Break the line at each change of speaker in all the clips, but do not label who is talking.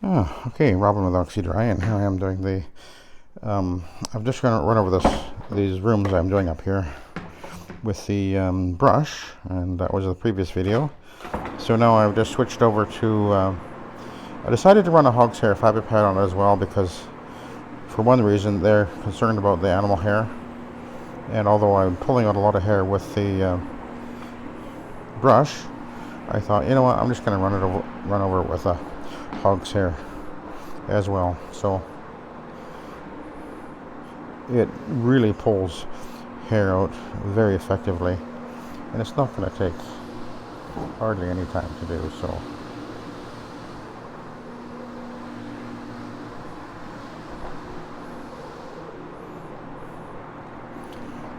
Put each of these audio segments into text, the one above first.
Okay, Robin with Oxy-Dry, and here I am doing the. I'm just going to run over these rooms I'm doing up here with the brush, and that was the previous video. So now I've just switched over to. I decided to run a hog's hair fiber pad on it as well because, for one reason, they're concerned about the animal hair, and although I'm pulling out a lot of hair with the brush, I thought, you know what, I'm just going to run over it with a hog's hair as well. So it really pulls hair out very effectively, and it's not going to take hardly any time to do so.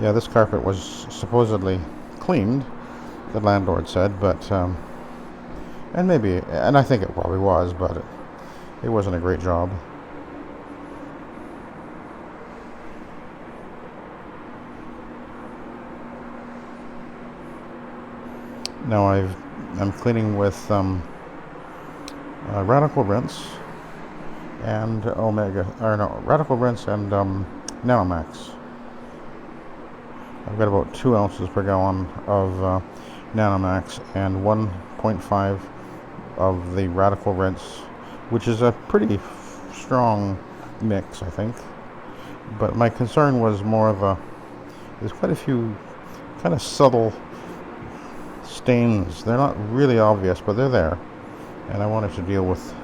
Yeah, this carpet was supposedly cleaned, the landlord said, but and I think it probably was, but it wasn't a great job. Now I'm cleaning with Radical Rinse and Radical Rinse and Nanomax. I've got about 2 ounces per gallon of Nanomax and 1.5 of the Radical Rinse, which is a pretty strong mix, I think. But my concern was more of there's quite a few kind of subtle stains. They're not really obvious, but they're there. And I wanted to deal with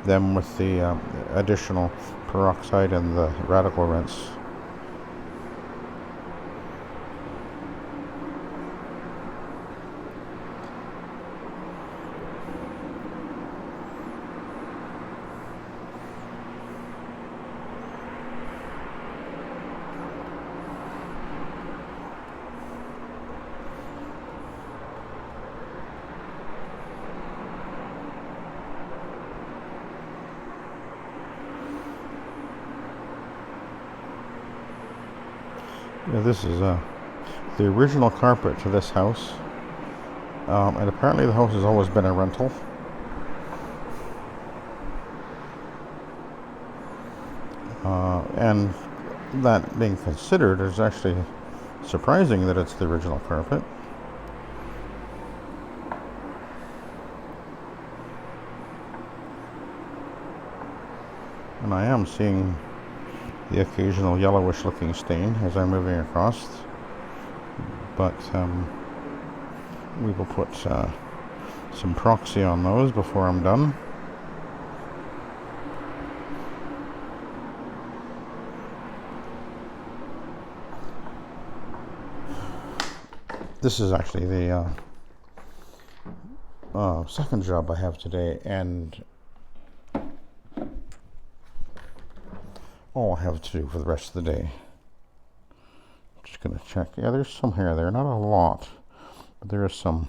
them with the additional peroxide and the Radical Rinse. Yeah, this is the original carpet to this house, and apparently the house has always been a rental. And that being considered, it's actually surprising that it's the original carpet. And I am seeing the occasional yellowish looking stain as I'm moving across, but we will put some proxy on those before I'm done. This is actually the second job I have today, and all I have to do for the rest of the day. Just going to check. Yeah, there's some hair there, not a lot, but there is some.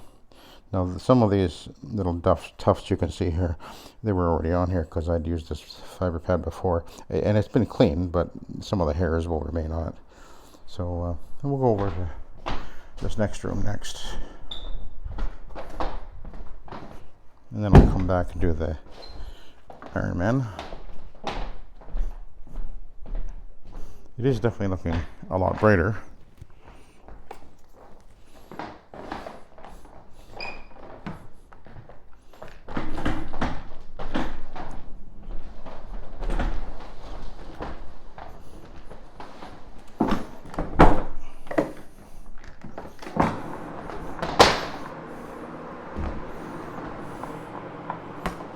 Now, some of these little tufts you can see here, they were already on here because I'd used this fiber pad before, and it's been cleaned, but some of the hairs will remain on it. So we'll go over to this next room next, and then I'll come back and do the Iron Man. It is definitely looking a lot brighter.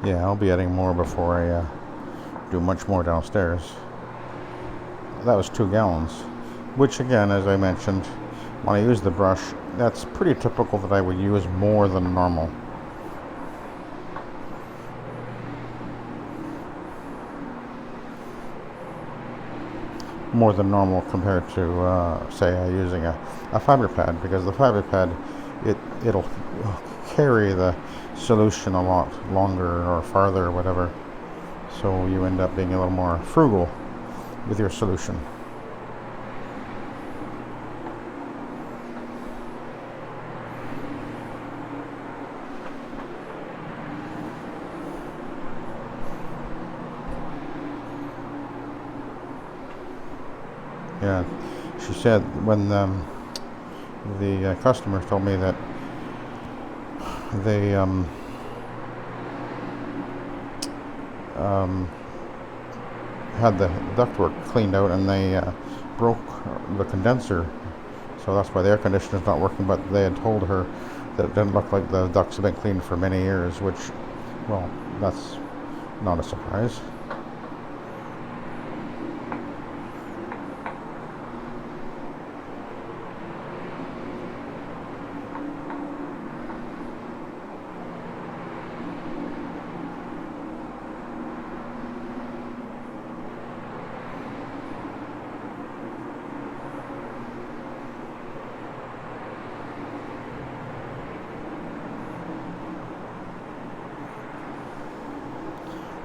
Yeah, I'll be adding more before I do much more downstairs. That was 2 gallons, which again, as I mentioned, when I use the brush, that's pretty typical that I would use more than normal. More than normal compared to, say, using a fiber pad, because the fiber pad, it'll carry the solution a lot longer or farther or whatever, so you end up being a little more frugal with your solution. Yeah, she said when the customers told me that they um, had the ductwork cleaned out and they broke the condenser, so that's why the air conditioner's not working. But they had told her that it didn't look like the ducts have been cleaned for many years, which, well, that's not a surprise.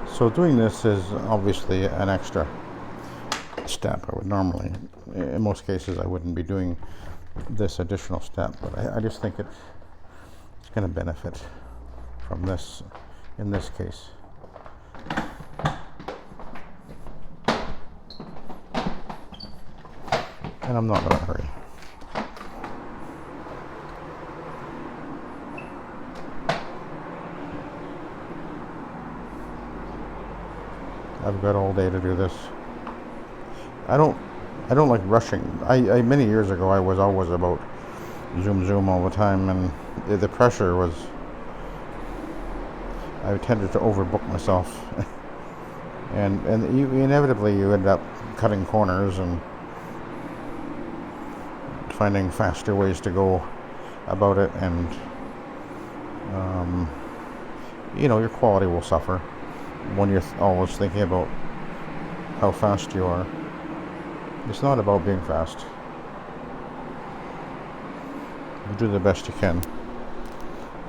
So doing this is obviously an extra step. I would normally, in most cases, I wouldn't be doing this additional step, but I just think it's going to benefit from this in this case. And I'm not in a hurry. I've got all day to do this. I don't like rushing. I many years ago I was always about zoom all the time, and the pressure was, I tended to overbook myself. and inevitably you end up cutting corners and finding faster ways to go about it, and your quality will suffer when you're always thinking about how fast you are. It's not about being fast. You do the best you can.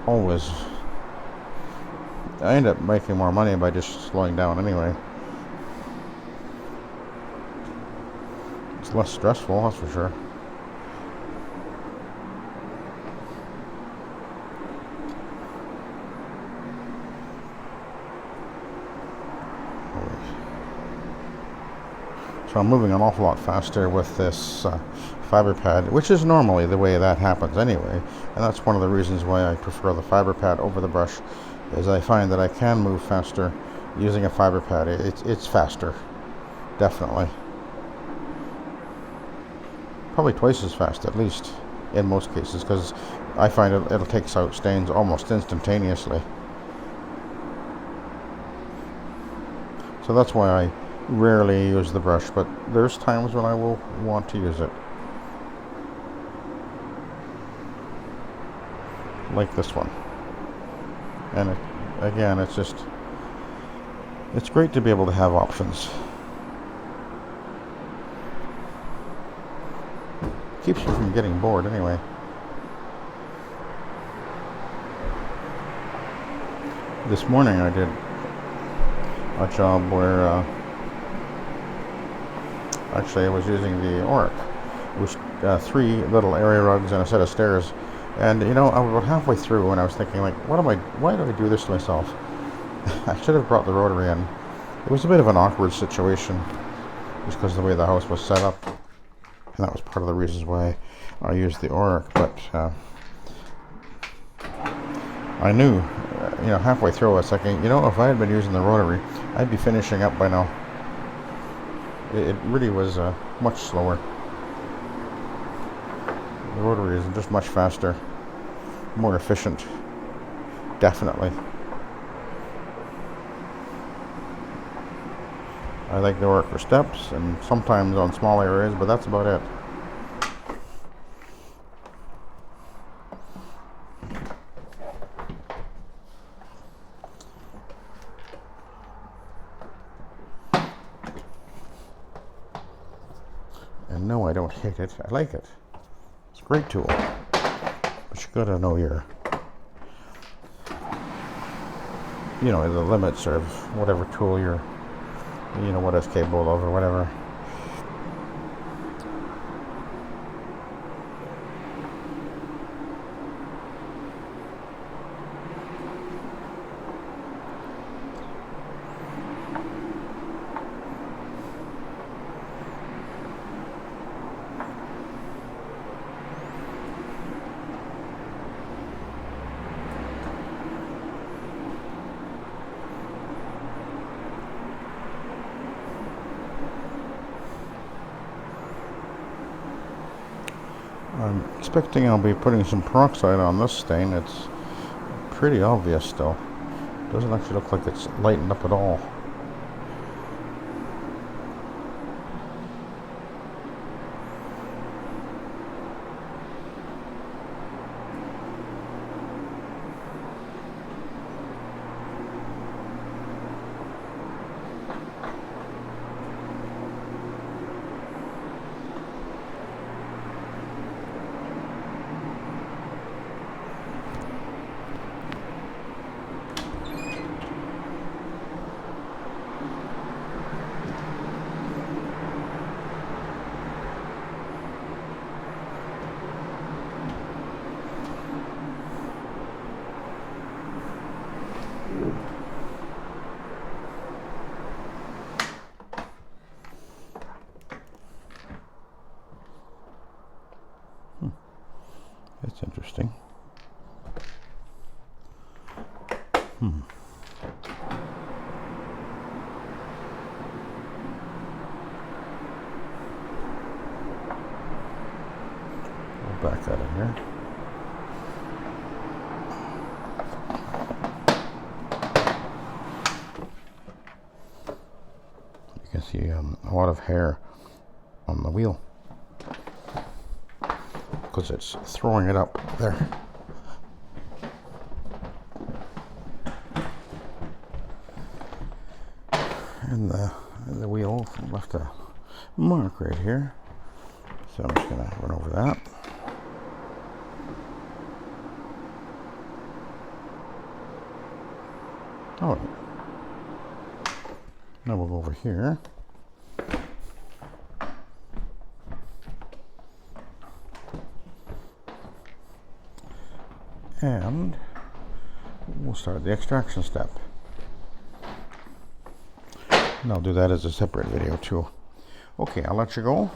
Always. I end up making more money by just slowing down anyway. It's less stressful, that's for sure. So I'm moving an awful lot faster with this fiber pad, which is normally the way that happens anyway. And that's one of the reasons why I prefer the fiber pad over the brush, is I find that I can move faster using a fiber pad. It's faster, definitely. Probably twice as fast, at least, in most cases, because I find it'll take out stains almost instantaneously. So that's why I rarely use the brush, but there's times when I will want to use it. Like this one. And again, it's great to be able to have options. Keeps you from getting bored anyway. This morning I did a job where actually I was using the Oric. It was 3 little area rugs and a set of stairs. And I was about halfway through and I was thinking, like, why do I do this to myself? I should have brought the rotary in. It was a bit of an awkward situation just because of the way the house was set up. And that was part of the reasons why I used the Oric. But I knew, halfway through I was thinking, if I had been using the rotary, I'd be finishing up by now. It really was much slower. The rotary is just much faster, more efficient, definitely. I like the Oric for steps and sometimes on small areas, but that's about it. And no, I don't hate it. I like it. It's a great tool. But you gotta know the limits of whatever tool you're, what it's capable of or whatever. I'm expecting I'll be putting some peroxide on this stain. It's pretty obvious still. Doesn't actually look like it's lightened up at all. That's interesting. Go back out of here. You can see a lot of hair on the wheel because it's throwing it up there. And the wheel left a mark right here, so I'm just gonna run over that. All right. Now we'll go over here. And we'll start the extraction step. And I'll do that as a separate video too. Okay, I'll let you go.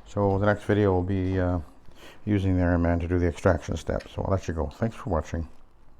So the next video will be using the Iron Man to do the extraction step. So I'll let you go. Thanks for watching.